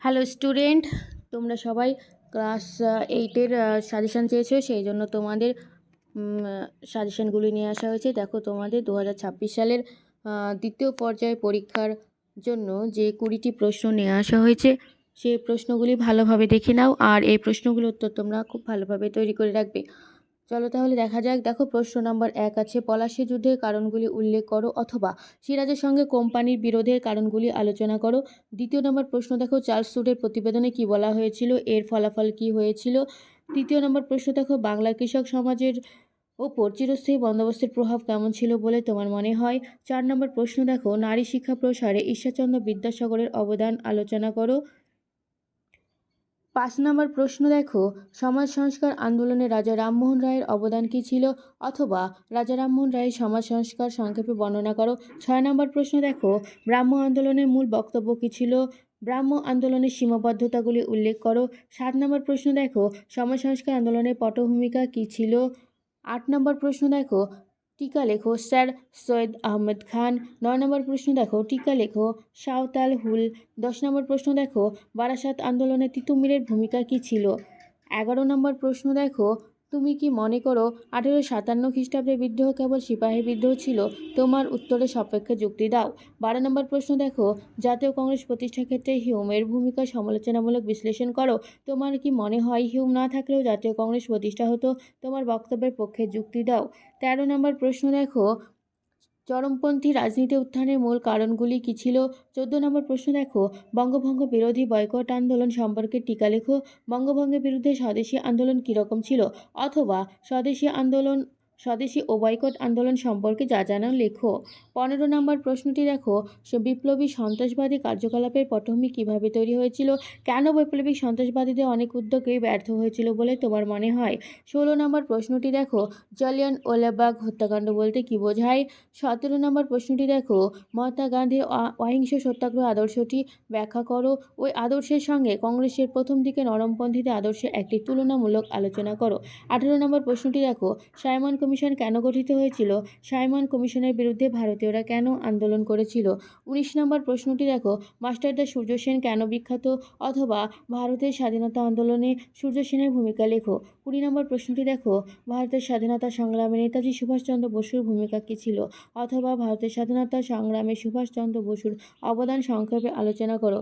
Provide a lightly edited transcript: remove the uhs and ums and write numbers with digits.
Hello student, তোমরা সবাই class 8-এর suggestion চেয়েছো, সেই জন্য তোমাদের সাজেশানগুলি নিয়ে আসা হয়েছে। দেখো, তোমাদের 2026 সালের দ্বিতীয় পর্যায়ে পরীক্ষার জন্য যে 20টি প্রশ্ন নিয়ে আসা হয়েছে, সেই প্রশ্নগুলি ভালোভাবে দেখে নাও, আর এই প্রশ্নগুলোর উত্তর তোমরা খুব ভালোভাবে তৈরি করে রাখবে। চলো তাহলে দেখা যাক। দেখো, প্রশ্ন নম্বর 1 আছে, পলাশী যুদ্ধের কারণগুলি উল্লেখ করো অথবা সিরাজের সঙ্গে কোম্পানির বিরোধের কারণগুলি আলোচনা করো। দ্বিতীয় নম্বর প্রশ্ন দেখো, চার্লস সুটের প্রতিবেদনে কি বলা হয়েছিল, এর ফলাফল কি হয়েছিল। তৃতীয় নম্বর প্রশ্ন দেখো, বাংলার কৃষক সমাজের ওপর চিরস্থায়ী বন্দোবস্তের প্রভাব কেমন ছিল বলে তোমার মনে হয়। 4 নম্বর প্রশ্ন দেখো, নারী শিক্ষা প্রসারে ঈশ্বরচন্দ্র বিদ্যাসাগরের অবদান আলোচনা করো। 5 নম্বর প্রশ্ন দেখো, সমাজ সংস্কার আন্দোলনে রাজা রামমোহন রায়ের অবদান কী ছিল, অথবা রাজা রামমোহন রায়ের সমাজ সংস্কার সংক্ষেপে বর্ণনা করো। 6 নম্বর প্রশ্ন দেখো, ব্রাহ্ম আন্দোলনের মূল বক্তব্য কী ছিল, ব্রাহ্ম আন্দোলনের সীমাবদ্ধতাগুলি উল্লেখ করো। 7 নম্বর প্রশ্ন দেখো, সমাজ সংস্কার আন্দোলনের পটভূমিকা কী ছিল। 8 নম্বর প্রশ্ন দেখো, টিকা লেখো স্যার সৈয়দ আহমেদ খান। 9 নম্বর প্রশ্ন দেখো, টিকা লেখো সাঁওতাল হুল। 10 নম্বর প্রশ্ন দেখো, বারাসাত আন্দোলনে তিতুমিরের ভূমিকা কী ছিল। 11 নম্বর প্রশ্ন দেখো, তুমি কি মনে করো 1857 খ্রিস্টাব্দের বিদ্রোহ কেবল সিপাহী বিদ্রোহ ছিল। তোমার উত্তরের সপক্ষে যুক্তি দাও। 12 নম্বর প্রশ্ন দেখো, জাতীয় কংগ্রেস প্রতিষ্ঠার ক্ষেত্রে হিউমের ভূমিকা সমালোচনামূলক বিশ্লেষণ করো। তোমার কি মনে হয় হিউম না থাকলেও জাতীয় কংগ্রেস প্রতিষ্ঠা হতো। তোমার বক্তব্যের পক্ষে যুক্তি দাও। 13 নম্বর প্রশ্ন দেখো, চরমপন্থী রাজনীতি উত্থানের মূল কারণগুলি কী ছিল। 14 নম্বর প্রশ্ন দেখো, বঙ্গভঙ্গ বিরোধী বয়কট আন্দোলন সম্পর্কে টিকা লেখো। বঙ্গভঙ্গের বিরুদ্ধে স্বদেশী আন্দোলন কীরকম ছিল, অথবা স্বদেশী ও বয়কট আন্দোলন সম্পর্কে যা জানো লেখো। 15 নম্বর প্রশ্নটি দেখো, বিপ্লবী সন্ত্রাসবাদী কার্যকলাপের পটভূমি কীভাবে তৈরি হয়েছিল, কেন বৈপ্লবিক সন্ত্রাসবাদীদের অনেক উদ্যোগেই ব্যর্থ হয়েছিল বলে তোমার মনে হয়। 16 নম্বর প্রশ্নটি দেখো, জালিয়ানওয়ালাবাগ হত্যাকাণ্ড বলতে কী বোঝায়। 17 নম্বর প্রশ্নটি দেখো, মহাত্মা গান্ধীর অহিংস সত্যাগ্রহ আদর্শটি ব্যাখ্যা করো। ওই আদর্শের সঙ্গে কংগ্রেসের প্রথম দিকে নরমপন্থীদের আদর্শের একটি তুলনামূলক আলোচনা করো। 18 নম্বর প্রশ্নটি দেখো, সাইমন কমিশন কেন গঠিত হয়েছিল। সাইমন কমিশনের বিরুদ্ধে ভারতীয়রা কেন আন্দোলন করেছিল। 19 নম্বর প্রশ্নটি দেখো, মাস্টারদা সূর্য সেন কেন বিখ্যাত, অথবা ভারতের স্বাধীনতা আন্দোলনে সূর্য সেনের ভূমিকা লেখো। 20 নম্বর প্রশ্নটি দেখো, ভারতের স্বাধীনতা সংগ্রামে নেতাজি সুভাষচন্দ্র বসুর ভূমিকা কী ছিল, অথবা ভারতের স্বাধীনতা সংগ্রামে সুভাষচন্দ্র বসুর অবদান সংক্ষেপে আলোচনা করো।